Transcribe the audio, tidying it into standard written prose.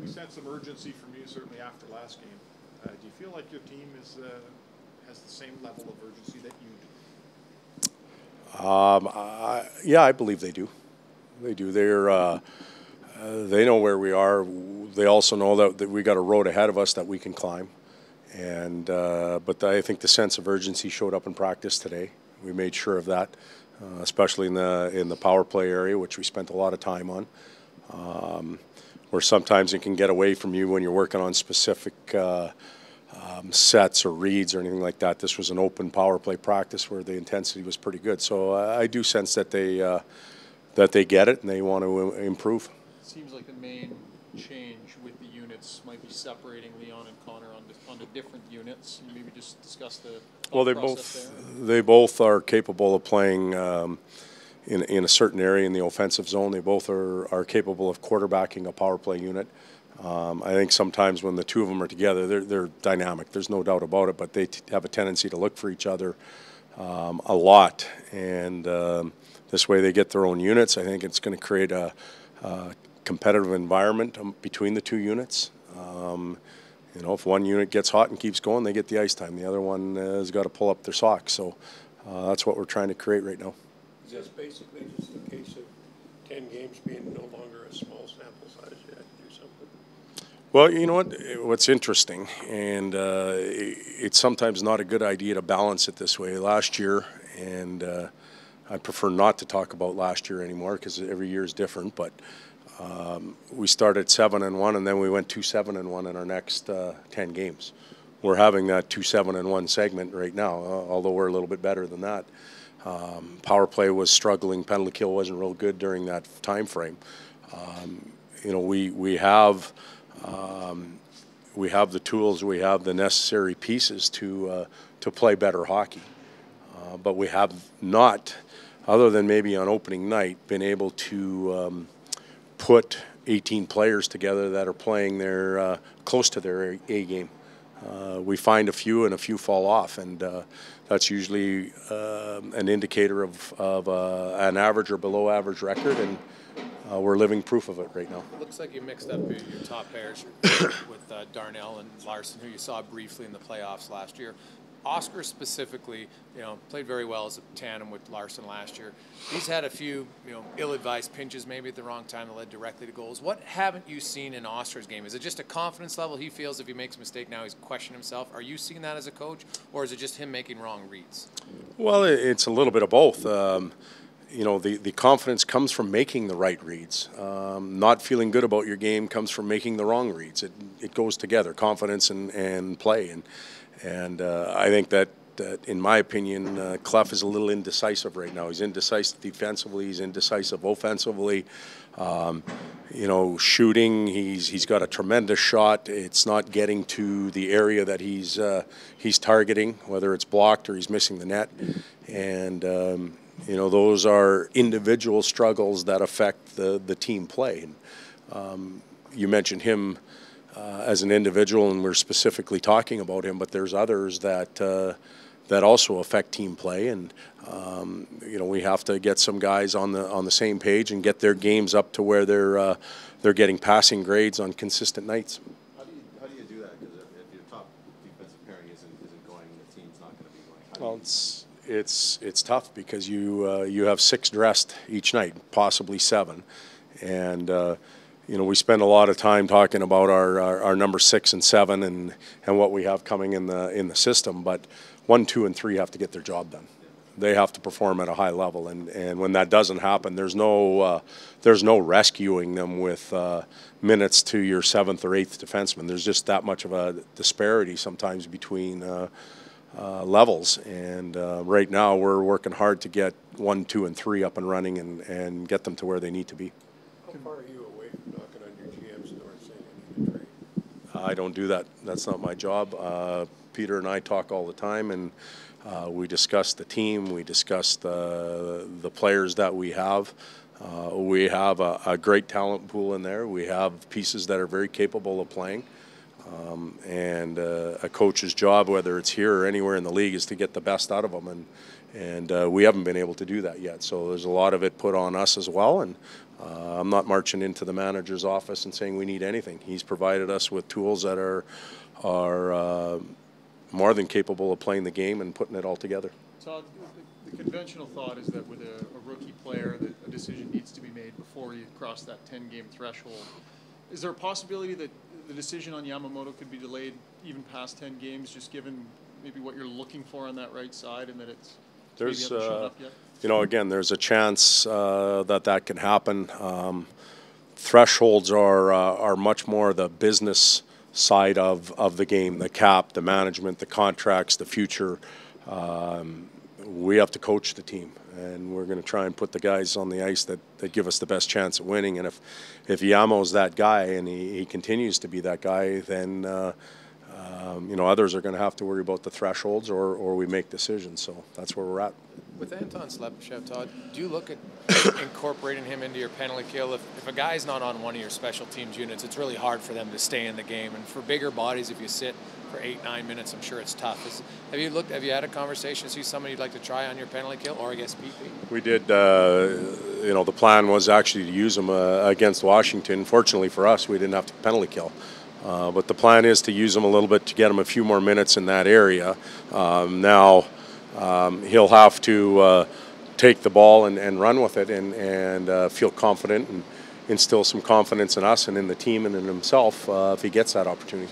We sense some urgency from you, certainly after last game. Do you feel like your team has the same level of urgency that you do? Yeah, I believe they do. They do. They know where we are. They also know that we got a road ahead of us that we can climb. And but I think the sense of urgency showed up in practice today. We made sure of that, especially in the power play area, which we spent a lot of time on. Where sometimes it can get away from you when you're working on specific sets or reads or anything like that. This was an open power play practice where the intensity was pretty good. So I do sense that they get it and they want to improve. It seems like the main change with the units might be separating Leon and Connor onto different units. Maybe just discuss the process there. They both are capable of playing in a certain area in the offensive zone. They both are capable of quarterbacking a power play unit. I think sometimes when the two of them are together, they're dynamic. There's no doubt about it, but they have a tendency to look for each other a lot. And this way they get their own units. I think it's going to create a competitive environment between the two units. You know, if one unit gets hot and keeps going, they get the ice time. The other one has got to pull up their socks. So that's what we're trying to create right now. Is this basically just a case of 10 games being no longer a small sample size? You had to do something? Well, you know what's interesting, and it's sometimes not a good idea to balance it this way. Last year, and I prefer not to talk about last year anymore because every year is different, but we started 7-1, and then we went 2-7-1 in our next 10 games. We're having that 2-7-1 segment right now, although we're a little bit better than that. Power play was struggling. Penalty kill wasn't real good during that time frame. You know, we have the tools, we have the necessary pieces to play better hockey, but we have not, other than maybe on opening night, been able to put 18 players together that are playing their close to their A game. We find a few and a few fall off, and that's usually an indicator of an average or below average record, and we're living proof of it right now. It looks like you mixed up your top pairs with Darnell and Larson, who you saw briefly in the playoffs last year. Oscar specifically, you know, played very well as a tandem with Larson last year. He's had a few, you know, ill-advised pinches maybe at the wrong time that led directly to goals. What haven't you seen in Oscar's game? Is it just a confidence level? He feels if he makes a mistake now he's questioning himself. Are you seeing that as a coach, or is it just him making wrong reads? Well, it's a little bit of both. You know, the confidence comes from making the right reads. Not feeling good about your game comes from making the wrong reads. It goes together, confidence and play. And I think that in my opinion, Clef is a little indecisive right now. He's indecisive defensively. He's indecisive offensively. You know, shooting. He's got a tremendous shot. It's not getting to the area that he's targeting, whether it's blocked or he's missing the net. And you know, those are individual struggles that affect the team play. And, you mentioned him as an individual, and we're specifically talking about him, but there's others that also affect team play, and you know, we have to get some guys on the same page and get their games up to where they're getting passing grades on consistent nights. How do you do that? Because if your top defensive pairing isn't going, the team's not going to be going. Well, it's tough because you have 6 dressed each night, possibly 7, and you know, we spend a lot of time talking about our number 6 and 7 and what we have coming in the system, but 1, 2, and 3 have to get their job done. They have to perform at a high level, and when that doesn't happen, there's no rescuing them with minutes to your 7th or 8th defenseman. There's just that much of a disparity sometimes between levels, and right now we're working hard to get 1, 2, and 3 up and running and get them to where they need to be. How far are you away from knocking on your GM's door and saying I need a trade? I don't do that. That's not my job. Peter and I talk all the time, and we discuss the team. We discuss the players that we have. We have a great talent pool in there. We have pieces that are very capable of playing. And a coach's job, whether it's here or anywhere in the league, is to get the best out of them. And we haven't been able to do that yet. So there's a lot of it put on us as well. And I'm not marching into the manager's office and saying we need anything. He's provided us with tools that are more than capable of playing the game and putting it all together. Todd, the conventional thought is that with a rookie player that a decision needs to be made before you cross that 10-game threshold. Is there a possibility that the decision on Yamamoto could be delayed even past 10 games, just given maybe what you're looking for on that right side and that it's maybe hasn't shown up yet? You know, again, there's a chance that can happen. Thresholds are much more the business side of the game, the cap, the management, the contracts, the future. We have to coach the team, and we're going to try and put the guys on the ice that give us the best chance at winning. And if Yamo's that guy and he continues to be that guy, then you know, others are going to have to worry about the thresholds, or we make decisions. So that's where we're at. With Anton Slepyshev, Todd, do you look at incorporating him into your penalty kill? If a guy's not on one of your special teams units, it's really hard for them to stay in the game. And for bigger bodies, if you sit for 8-9 minutes, I'm sure it's tough. Have you had a conversation, see somebody you'd like to try on your penalty kill, or I guess PP? We did. You know, the plan was actually to use him against Washington. Fortunately for us, we didn't have to penalty kill. But the plan is to use him a little bit to get him a few more minutes in that area. Now he'll have to take the ball and run with it and feel confident and instill some confidence in us and in the team and in himself if he gets that opportunity.